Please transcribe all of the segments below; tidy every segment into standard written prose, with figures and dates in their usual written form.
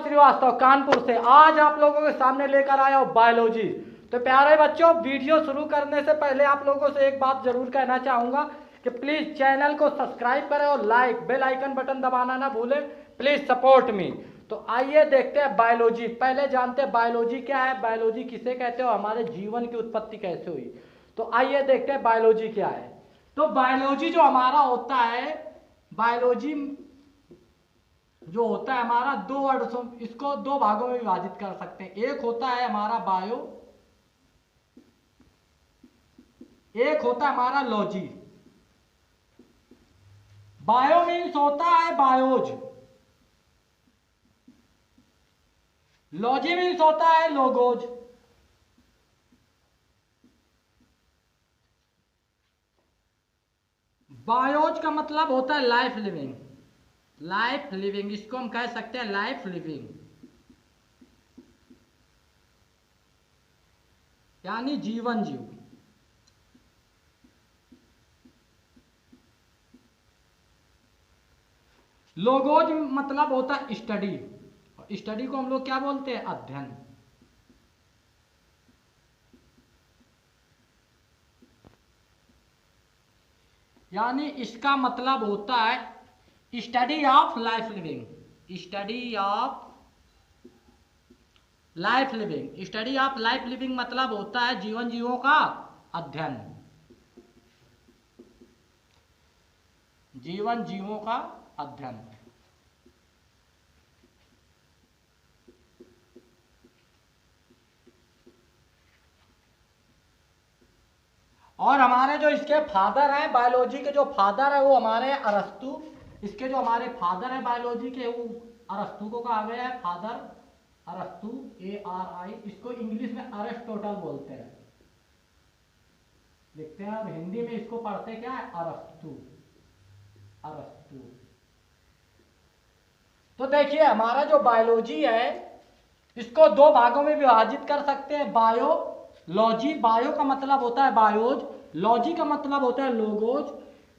सौरभ श्रीवास्तव कानपुर से आज आप लोगों के सामने लेकर आया हूँ बायोलॉजी। तो प्यारे बच्चों, वीडियो शुरू करने से पहले आप लोगों से एक बात जरूर कहना चाहूँगा कि प्लीज़ चैनल को सब्सक्राइब करें और बेल आइकन बटन दबाना ना भूलें। Please support me. तो आइए देखते हैं बायोलॉजी। पहले जानते हैं बायोलॉजी क्या है, बायोलॉजी किसे कहते हो, हमारे जीवन की उत्पत्ति कैसे हुई। तो आइए देखते हैं बायोलॉजी क्या है। तो बायोलॉजी जो हमारा होता है, बायोलॉजी जो होता है हमारा दो वर्डों, इसको दो भागों में विभाजित कर सकते हैं। एक होता है हमारा बायो, एक होता है हमारा लॉजी। बायो मीन्स होता है बायोज, लॉजी मीन्स होता है लोगोज। बायोज का मतलब होता है लाइफ लिविंग, लाइफ लिविंग, इसको हम कह सकते हैं लाइफ लिविंग, यानी जीवन जीव। लोगोज मतलब होता है स्टडी, स्टडी को हम लोग क्या बोलते हैं, अध्ययन। यानी इसका मतलब होता है study of life living, study of life living. Study of life living मतलब होता है जीवन जीवों का अध्ययन, जीवन जीवों का अध्ययन। और हमारे जो इसके फादर हैं, बायोलॉजी के जो फादर है वो हमारे अरस्तु। इसके जो हमारे फादर है बायोलॉजी के, वो अरस्तु को कहा गया है फादर, अरस्तु, ARI। इसको इंग्लिश में अरिस्टोटल बोलते हैं, लिखते हैं, और हिंदी में इसको पढ़ते क्या है, अरस्तु, अरस्तु। तो देखिए हमारा जो बायोलॉजी है इसको दो भागों में विभाजित कर सकते हैं, बायो लॉजी। बायो का मतलब होता है बायोज, लॉजी का मतलब होता है लोगोज।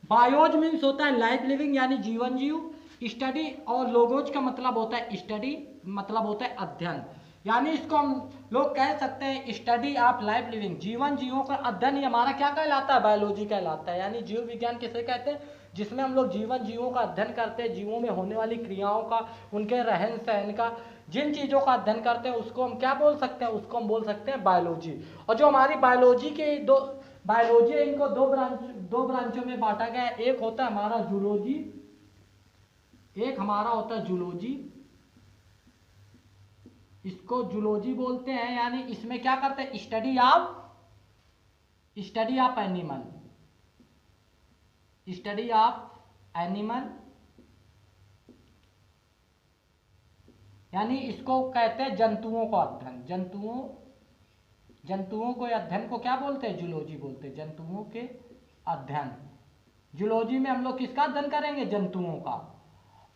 बायोज मीन्स होता है लाइफ लिविंग यानी जीवन जीव, स्टडी, और लोगोज का मतलब होता है स्टडी, मतलब होता है अध्ययन। यानी इसको हम लोग कह सकते हैं स्टडी ऑफ लाइफ लिविंग, जीवन जीवों का अध्ययन। ही हमारा क्या कहलाता है, बायोलॉजी कहलाता है। यानी जीव विज्ञान किसे कहते हैं, जिसमें हम लोग जीवन जीवों का अध्ययन करते हैं, जीवों में होने वाली क्रियाओं का, उनके रहन सहन का, जिन चीज़ों का अध्ययन करते हैं उसको हम क्या बोल सकते हैं, उसको हम बोल सकते हैं बायोलॉजी। और जो हमारी बायोलॉजी के दो बायोलॉजी है, इनको दो ब्रांचों में बांटा गया है। एक होता है हमारा जूलॉजी, एक हमारा होता है जूलॉजी, इसको जूलॉजी बोलते हैं। यानी इसमें क्या करते हैं, study of animal, study of animal, यानी इसको कहते हैं जंतुओं का अध्ययन। जंतुओं को अध्ययन को क्या बोलते हैं, जूलॉजी बोलते हैं, जंतुओं के अध्ययन। जूलॉजी में हम लोग किसका अध्ययन करेंगे, जंतुओं का।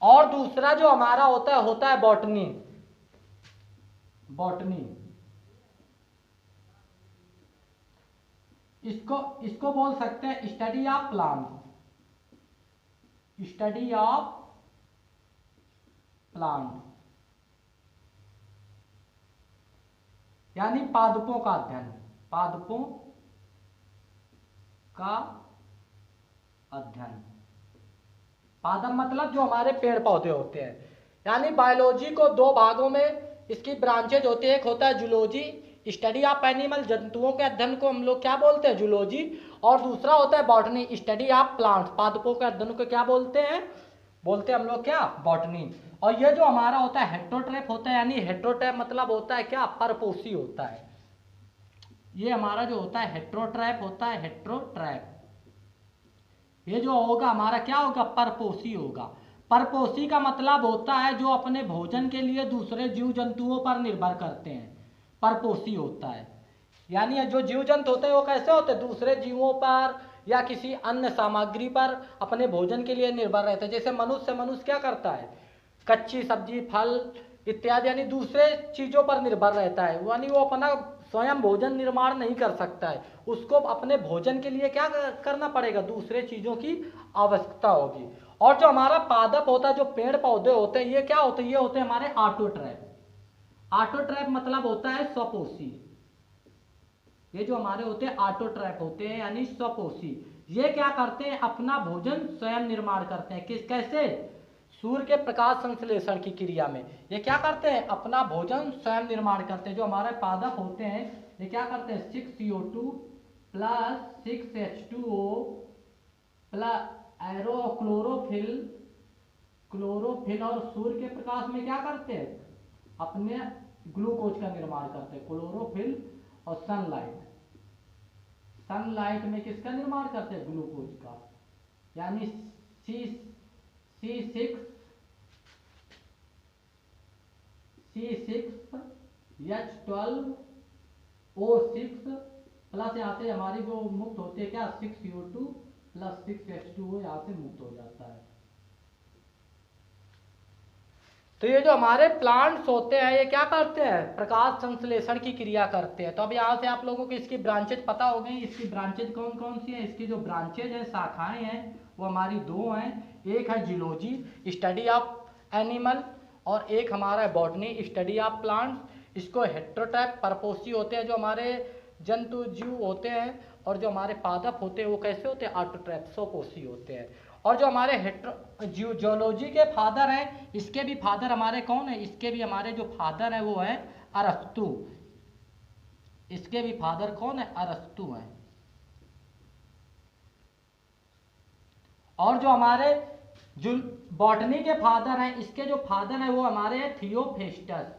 और दूसरा जो हमारा होता है बॉटनी, बॉटनी, इसको बोल सकते हैं study of plants, study of plant, यानी पादपों का अध्ययन, पादपों का अध्ययन। पादप मतलब जो हमारे पेड़ पौधे होते हैं। यानी बायोलॉजी को दो भागों में इसकी ब्रांचेज होती है। एक होता है जूलॉजी, स्टडी ऑफ एनिमल, जंतुओं के अध्ययन को हम लोग क्या बोलते हैं, जूलॉजी। और दूसरा होता है बॉटनी, स्टडी ऑफ प्लांट्स, पादपों के अध्ययन को क्या बोलते हैं हम लोग क्या, बॉटनी। और ये जो हमारा होता है हेट्रोट्रैप होता है, यानी हेट्रोट्रैप मतलब होता है क्या, परपोषी होता है। ये हमारा जो होता है हेट्रोट्रैप होता है, हेट्रोट्रैप। ये जो होगा हमारा क्या होगा, परपोषी होगा। परपोषी का मतलब होता है जो अपने भोजन के लिए दूसरे जीव जंतुओं पर निर्भर करते हैं, परपोषी होता है। यानी जो जीव जंतु होते हैं वो कैसे होते हैं, दूसरे जीवों पर या किसी अन्य सामग्री पर अपने भोजन के लिए निर्भर रहते हैं। जैसे मनुष्य क्या करता है, कच्ची सब्जी, फल इत्यादि, यानी दूसरे चीजों पर निर्भर रहता है। यानी वो अपना स्वयं भोजन निर्माण नहीं कर सकता है, उसको अपने भोजन के लिए क्या करना पड़ेगा, दूसरे चीज़ों की आवश्यकता होगी। और जो हमारा पादप होता है, जो पेड़ पौधे होते हैं, ये क्या होते हैं, ये होते हैं हमारे ऑटोट्रैप। ऑटोट्रैप मतलब होता है स्वपोषी। ये जो हमारे होते हैं ऑटोट्रैप होते हैं यानी स्वपोषी। ये क्या करते हैं, अपना भोजन स्वयं निर्माण करते हैं। किस कैसे, सूर्य के प्रकाश संश्लेषण की क्रिया में ये क्या करते हैं, अपना भोजन स्वयं निर्माण करते हैं। जो हमारे पादप होते हैं ये क्या करते हैं, 6CO2 plus 6H2O plus arrow chlorophyll और सूर्य के प्रकाश में क्या करते हैं, अपने ग्लूकोज का निर्माण करते हैं। क्लोरोफिल और सनलाइट में किसका निर्माण करते हैं, ग्लूकोज का, यानी C6H12O6 प्लस यहाँ से हमारी जो मुक्त होती है क्या, 6CO2 प्लस 6H2O यहाँ से मुक्त हो जाता है। तो ये जो हमारे प्लांट्स होते हैं ये क्या करते हैं, प्रकाश संश्लेषण की क्रिया करते हैं। तो अब यहाँ से आप लोगों को इसकी ब्रांचेज पता हो गई। इसकी ब्रांचेज कौन कौन सी है, इसकी जो ब्रांचेज है, शाखाएं हैं, वो हमारी दो हैं। एक है जियोलॉजी, स्टडी ऑफ एनिमल, और एक हमारा है बॉटनी, स्टडी ऑफ प्लांट्स। इसको हेट्रोट्रैप परपोसी होते हैं जो हमारे जंतु जीव होते हैं, और जो हमारे पादप होते हैं वो कैसे होते हैं, ऑटोट्रैप स्वपोषी होते हैं। और जो हमारे जियोलॉजी के फादर हैं, इसके भी फादर हमारे कौन है, इसके भी हमारे जो फादर है वो है अरस्तु। इसके भी फादर कौन है, अरस्तु हैं। और जो हमारे जो बॉटनी के फादर हैं, इसके जो फादर हैं वो हमारे हैं थियोफेस्टस।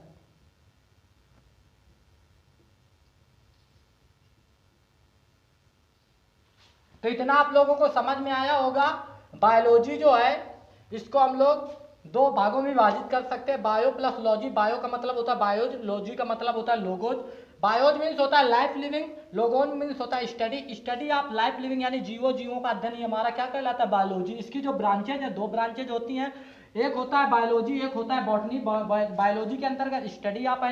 तो इतना आप लोगों को समझ में आया होगा। बायोलॉजी जो है इसको हम लोग दो भागों में विभाजित कर सकते हैं, बायो प्लस लॉजी। बायो का मतलब होता है बायोज, लॉजी का मतलब होता है लोगोज। बायोज मीन्स होता है लाइफ लिविंग, लोगोज मीन्स होता है स्टडी ऑफ लाइफ लिविंग, यानी जीवों का अध्ययन, ये हमारा क्या कहलाता है, बायोलॉजी। इसकी जो ब्रांचेज है, दो ब्रांचेज होती हैं, एक होता है बायोलॉजी, एक होता है बॉटनी। बायोलॉजी के अंतर्गत स्टडी ऑफ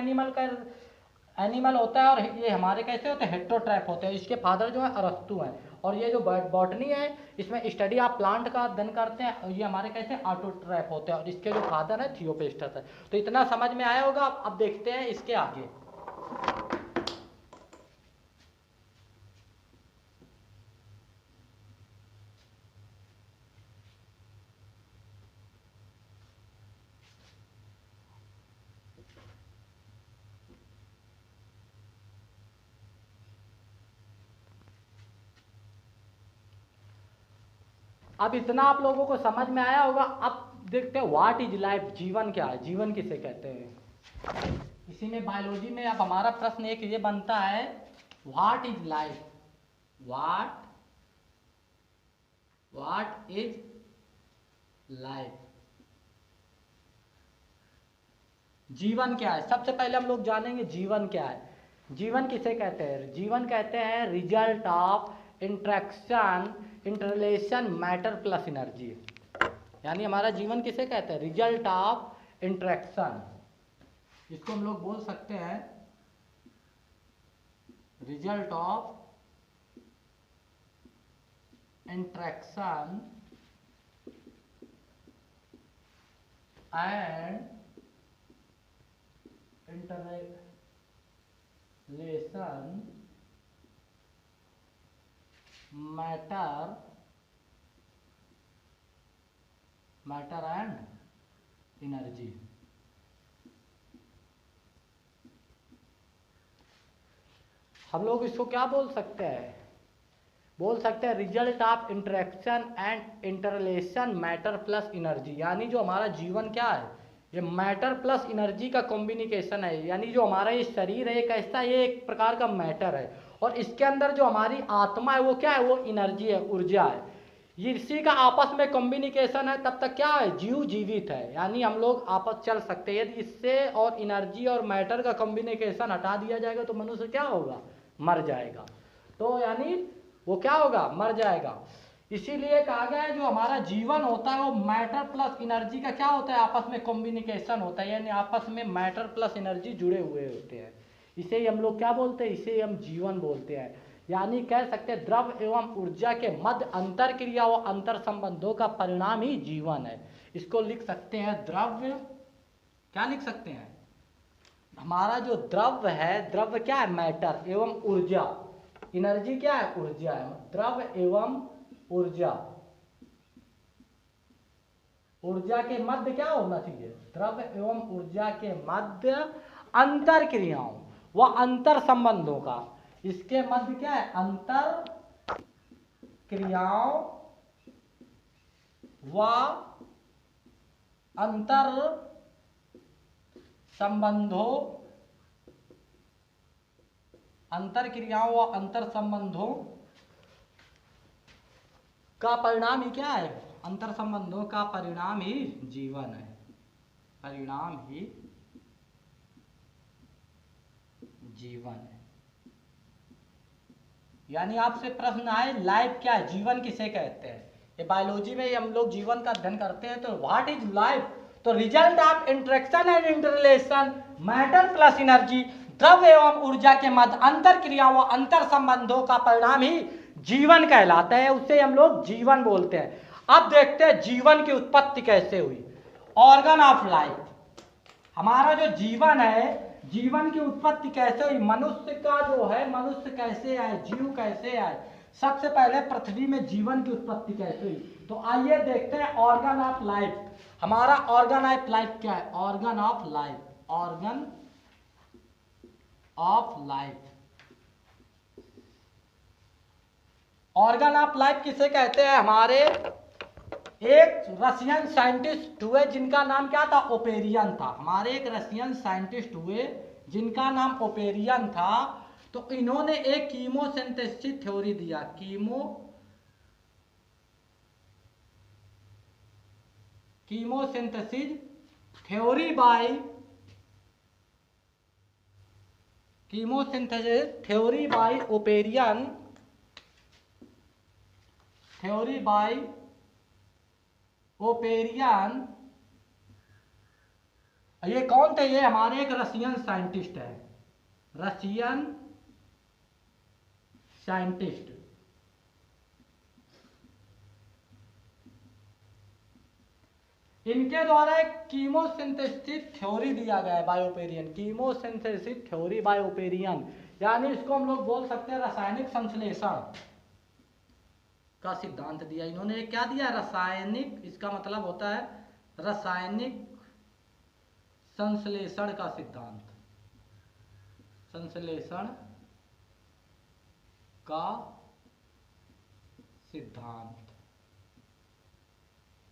एनिमल होता है, और ये हमारे कैसे होते हैं, हेट्रोट्रैप होते हैं। इसके फादर जो है अरस्तु हैं। और ये जो बॉटनी है इसमें स्टडी ऑफ प्लांट का अध्ययन करते हैं, और ये हमारे कैसे ऑटोट्रैप होते हैं, और इसके जो फादर है थियोफेस्टस है। तो इतना समझ में आया होगा। अब देखते हैं इसके आगे। अब इतना आप लोगों को समझ में आया होगा। अब देखते हैं व्हाट इज लाइफ, जीवन क्या है, जीवन किसे कहते हैं। इसी में बायोलॉजी में अब हमारा प्रश्न एक ये बनता है, what is life, what is life, जीवन क्या है। सबसे पहले हम लोग जानेंगे जीवन क्या है। जीवन किसे कहते हैं, जीवन कहते हैं result of interrelation matter plus energy. यानी हमारा जीवन किसे कहते हैं, रिजल्ट ऑफ इंटरेक्शन। इसको हम लोग बोल सकते हैं result of interaction and interrelation matter and energy. हम लोग इसको क्या बोल सकते हैं, बोल सकते हैं result of interaction and interrelation matter plus energy. यानी जो हमारा जीवन क्या है, ये मैटर प्लस एनर्जी का कॉम्बिनेशन है। यानी जो हमारा ये शरीर है, एक ऐसा, ये एक प्रकार का मैटर है, और इसके अंदर जो हमारी आत्मा है वो क्या है, वो एनर्जी है, ऊर्जा है। ये इसी का आपस में कॉम्बिनेशन है, तब तक क्या है, जीव जीवित है। यानी हम लोग आपस चल सकते हैं। यदि इससे और एनर्जी और मैटर का कॉम्बिनेशन हटा दिया जाएगा तो मनुष्य क्या होगा, मर जाएगा। तो यानी वो क्या होगा, मर जाएगा। इसीलिए कहा गया है जो हमारा जीवन होता है वो मैटर प्लस एनर्जी का क्या होता है, आपस में कॉम्बिनेशन होता है। यानी आपस में मैटर प्लस एनर्जी जुड़े हुए होते हैं। इसे ही हम लोग क्या बोलते हैं, इसे हम जीवन बोलते हैं। यानी कह सकते हैं द्रव एवं ऊर्जा के मध्य अंतर क्रिया व अंतर संबंधों का परिणाम ही जीवन है। इसको लिख सकते हैं द्रव्य, क्या लिख सकते हैं, हमारा जो द्रव्य है, द्रव्य क्या है, मैटर, एवं ऊर्जा, एनर्जी क्या है, ऊर्जा है। द्रव्य एवं ऊर्जा, ऊर्जा के मध्य क्या होना चाहिए, द्रव्य एवं ऊर्जा के मध्य अंतर क्रियाओं व अंतर संबंधों का, इसके मध्य क्या है, अंतर क्रियाओं व अंतर संबंधों, अंतर क्रियाओं व अंतर संबंधों का परिणाम ही क्या है, अंतर संबंधों का परिणाम ही जीवन है, परिणाम ही जीवन है। यानी आपसे प्रश्न आए लाइफ क्या है, जीवन किसे कहते हैं, ये बायोलॉजी में हम लोग जीवन का अध्ययन करते हैं, तो व्हाट इज लाइफ, तो result of interaction and interrelation matter plus energy, द्रव्य एवं ऊर्जा के मध्य अंतर क्रिया व अंतर संबंधों का परिणाम ही जीवन कहलाता है, उसे हम लोग जीवन बोलते हैं। अब देखते हैं जीवन की उत्पत्ति कैसे हुई, ऑर्गन ऑफ लाइफ, हमारा जो जीवन है, जीवन की उत्पत्ति कैसे हुई, मनुष्य का जो है, मनुष्य कैसे आए, जीव कैसे आए, सबसे पहले पृथ्वी में जीवन की उत्पत्ति कैसे हुई, तो आइए देखते हैं ऑर्गन ऑफ लाइफ। हमारा ऑर्गन ऑफ लाइफ क्या है, organ of life, organ of life, organ of life किसे कहते हैं, हमारे एक रशियन साइंटिस्ट हुए जिनका नाम क्या था, ओपेरियन था, हमारे एक रशियन साइंटिस्ट हुए जिनका नाम ओपेरियन था, तो इन्होंने एक कीमोसिंथेसिस थ्योरी दिया, chemosynthesis theory by, chemosynthesis theory by Oparin, theory by Oparin, ये कौन थे, ये हमारे एक रशियन साइंटिस्ट है, रशियन साइंटिस्ट। इनके द्वारा एक कीमोसिंथेसिस थ्योरी दिया गया है by Oparin, chemosynthesis theory by Oparin, यानी इसको हम लोग बोल सकते हैं रासायनिक संश्लेषण का सिद्धांत दिया इन्होंने। क्या दिया, रासायनिक, इसका मतलब होता है रासायनिक संश्लेषण का सिद्धांत, संश्लेषण का सिद्धांत।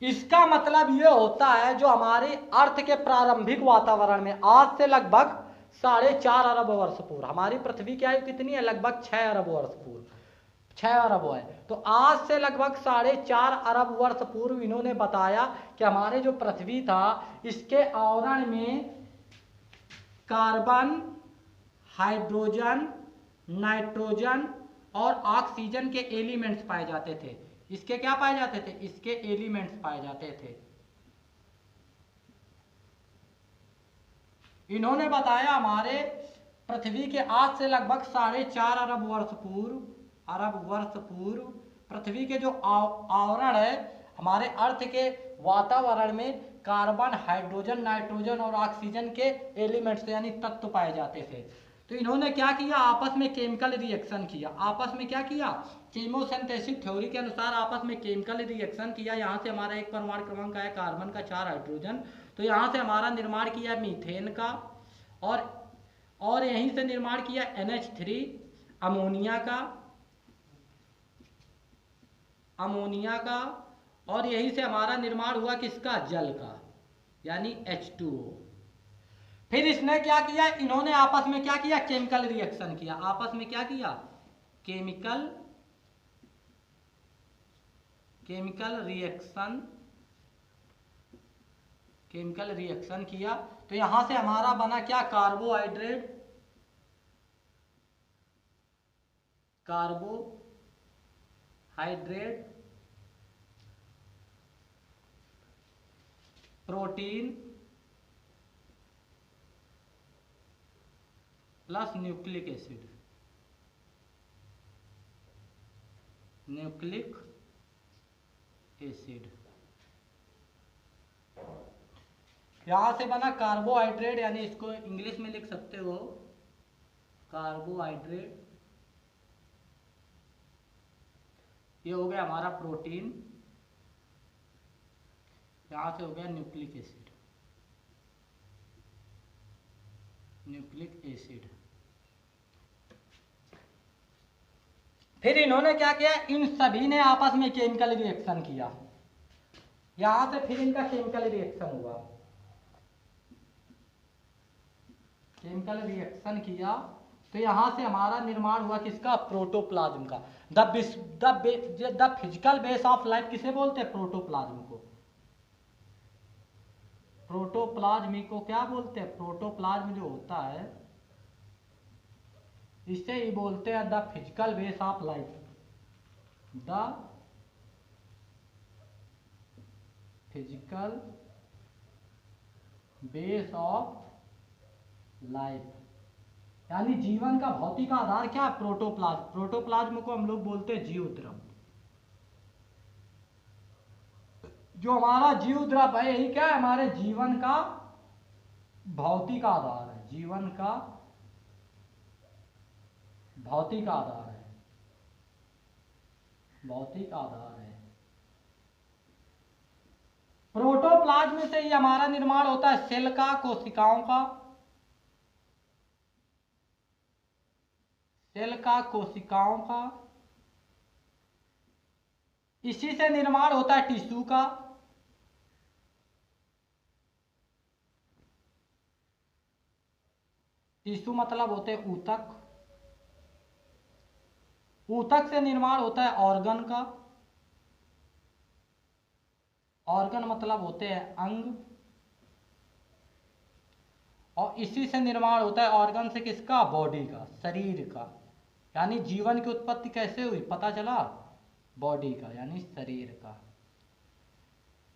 इसका मतलब यह होता है जो हमारे अर्थ के प्रारंभिक वातावरण में आज से लगभग 4.5 अरब वर्ष पूर्व, हमारी पृथ्वी की आयु कितनी है, लगभग 6 अरब वर्ष पूर्व, 6 अरब है, तो आज से लगभग 4.5 अरब वर्ष पूर्व इन्होंने बताया कि हमारे जो पृथ्वी था इसके आवरण में कार्बन, हाइड्रोजन, नाइट्रोजन और ऑक्सीजन के एलिमेंट्स पाए जाते थे। इसके क्या पाए जाते थे, इसके एलिमेंट्स पाए जाते थे। इन्होंने बताया हमारे पृथ्वी के आज से लगभग 4.5 अरब वर्ष पूर्व पृथ्वी के जो आवरण है, हमारे अर्थ के वातावरण में कार्बन, हाइड्रोजन, नाइट्रोजन और ऑक्सीजन के एलिमेंट्स यानी तत्व पाए जाते थे। तो इन्होंने क्या किया, आपस में केमिकल रिएक्शन किया, आपस में क्या किया, कीमोसिंथेसिस थ्योरी के अनुसार आपस में केमिकल रिएक्शन किया। यहाँ से हमारा एक परमाणु क्रमांक आया कार्बन का, 4 हाइड्रोजन, तो यहाँ से हमारा निर्माण किया मीथेन का, और यहीं से निर्माण किया NH3 अमोनिया का, और यहीं से हमारा निर्माण हुआ किसका, जल का, यानी H2O। फिर इसने क्या किया, इन्होंने आपस में क्या किया, केमिकल रिएक्शन किया, आपस में क्या किया, केमिकल रिएक्शन किया। तो यहां से हमारा बना क्या, carbohydrate, protein plus nucleic acid, nucleic acid. यहां से बना कार्बोहाइड्रेट, यानी इसको इंग्लिश में लिख सकते हो कार्बोहाइड्रेट। ये हो गया हमारा प्रोटीन, यहां से हो गया न्यूक्लिक एसिड, न्यूक्लिक एसिड। फिर इन्होंने क्या किया, इन सभी ने आपस में केमिकल रिएक्शन किया, यहां से फिर इनका केमिकल रिएक्शन हुआ, केमिकल रिएक्शन किया, तो यहां से हमारा निर्माण हुआ किसका, प्रोटोप्लाज्म का। The physical base of life किसे बोलते हैं, प्रोटोप्लाज्म को। प्रोटोप्लाज्म को क्या बोलते हैं, प्रोटोप्लाज्म जो होता है इसे ही बोलते हैं the physical base of life, the physical base of life, यानी जीवन का भौतिक आधार क्या है, प्रोटोप्लाज्म। प्रोटोप्लाज्म को हम लोग बोलते हैं जीव द्रव। जो हमारा जीव द्रव है यही क्या है, हमारे जीवन का भौतिक आधार है, जीवन का भौतिक आधार है, भौतिक आधार है। प्रोटोप्लाज्म से ही हमारा निर्माण होता है सेल का, कोशिकाओं का, सेल का, कोशिकाओं का। इसी से निर्माण होता है टिश्यू का, टिश्यू मतलब होते हैं ऊतक। ऊतक से निर्माण होता है ऑर्गन का, ऑर्गन मतलब होते हैं अंग। और इसी से निर्माण होता है ऑर्गन से किसका, बॉडी का, शरीर का। यानी जीवन की उत्पत्ति कैसे हुई पता चला, बॉडी का यानी शरीर का।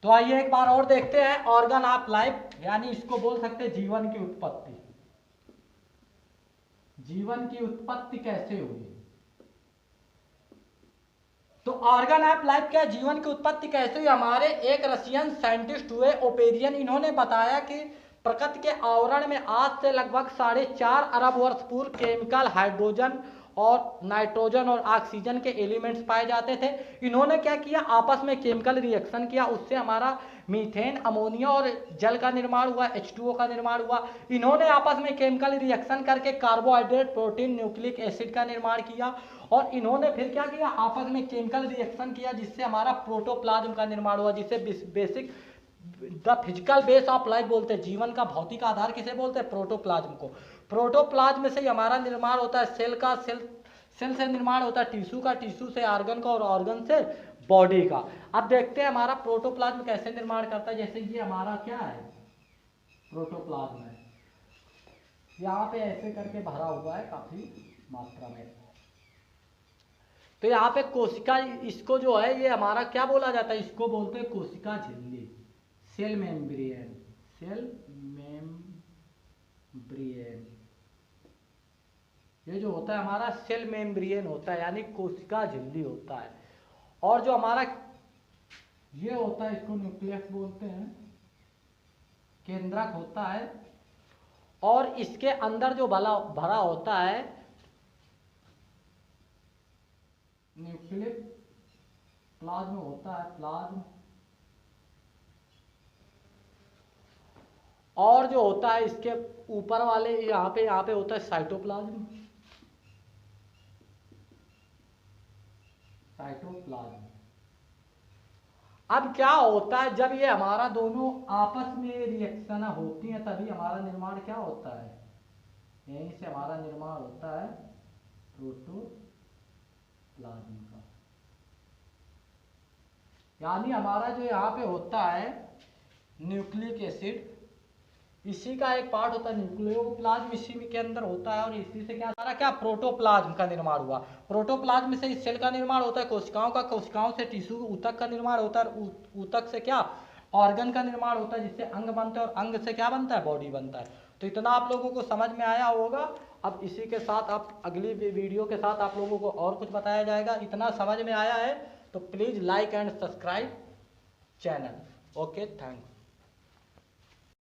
तो आइए एक बार और देखते हैं ऑर्गन ऑफ लाइफ, यानी इसको बोल सकते हैं जीवन की उत्पत्ति। जीवन की उत्पत्ति कैसे हुई, तो ऑर्गन ऑफ लाइफ क्या, जीवन की उत्पत्ति कैसे हुई। हमारे एक रशियन साइंटिस्ट हुए ओपेरियन, इन्होंने बताया कि प्रकृति के आवरण में आज से लगभग 4.5 अरब वर्ष पूर्व केमिकल हाइड्रोजन और नाइट्रोजन और ऑक्सीजन के एलिमेंट्स पाए जाते थे। इन्होंने क्या किया, आपस में केमिकल रिएक्शन किया, उससे हमारा मीथेन, अमोनिया और जल का निर्माण हुआ, H2O का निर्माण हुआ। इन्होंने आपस में केमिकल रिएक्शन करके कार्बोहाइड्रेट, प्रोटीन, न्यूक्लिक एसिड का निर्माण किया। और इन्होंने फिर क्या किया, आपस में केमिकल रिएक्शन किया, जिससे हमारा प्रोटोप्लाज्म का निर्माण हुआ, जिसे basic the physical base of life बोलते हैं। जीवन का भौतिक आधार किसे बोलते हैं, प्रोटोप्लाज्म को। प्रोटोप्लाज्म से ही हमारा निर्माण होता है सेल का, सेल से निर्माण होता है टिश्यू का, टिश्यू से ऑर्गन का और ऑर्गन से बॉडी का। अब देखते हैं हमारा प्रोटोप्लाज्म कैसे निर्माण करता है। जैसे ये हमारा क्या है, प्रोटोप्लाज्म है, यहाँ पे ऐसे करके भरा हुआ है काफी मात्रा में। तो यहाँ पे कोशिका, इसको जो है ये हमारा क्या बोला जाता है, इसको बोलते हैं कोशिका झिल्ली, सेल मेम्ब्रेन, सेल मेम्ब्रेन। ये जो होता है हमारा सेल मेम्ब्रेन होता है, यानी कोशिका झिल्ली होता है। और जो हमारा ये होता है, इसको न्यूक्लियस बोलते हैं, केंद्रक होता है। और इसके अंदर जो भरा होता है न्यूक्लिक प्लाज्म होता है, प्लाज्म। और जो होता है इसके ऊपर वाले यहाँ पे होता है साइटोप्लाज्म, साइटोप्लाज्म। अब क्या होता है, जब ये हमारा दोनों आपस में रिएक्शन होती हैं तभी हमारा निर्माण क्या होता है, यहीं से हमारा निर्माण होता है प्रोटोप्लाज्म का। यानी हमारा जो यहाँ पे होता है न्यूक्लिक एसिड, इसी का एक पार्ट होता है न्यूक्लियोप्लाज्म, इसी के अंदर होता है। और इसी से क्या सारा क्या, प्रोटोप्लाज्म का निर्माण हुआ। प्रोटोप्लाज्म से इस सेल का निर्माण होता है, कोशिकाओं का, कोशिकाओं से टिश्यू ऊतक का निर्माण होता है, ऊतक से क्या, ऑर्गन का निर्माण होता है, जिससे अंग बनता है, और अंग से क्या बनता है, बॉडी बनता है। तो इतना आप लोगों को समझ में आया होगा। अब इसी के साथ आप अगली वीडियो के साथ आप लोगों को और कुछ बताया जाएगा। इतना समझ में आया है तो please like and subscribe channel. Okay, thanks.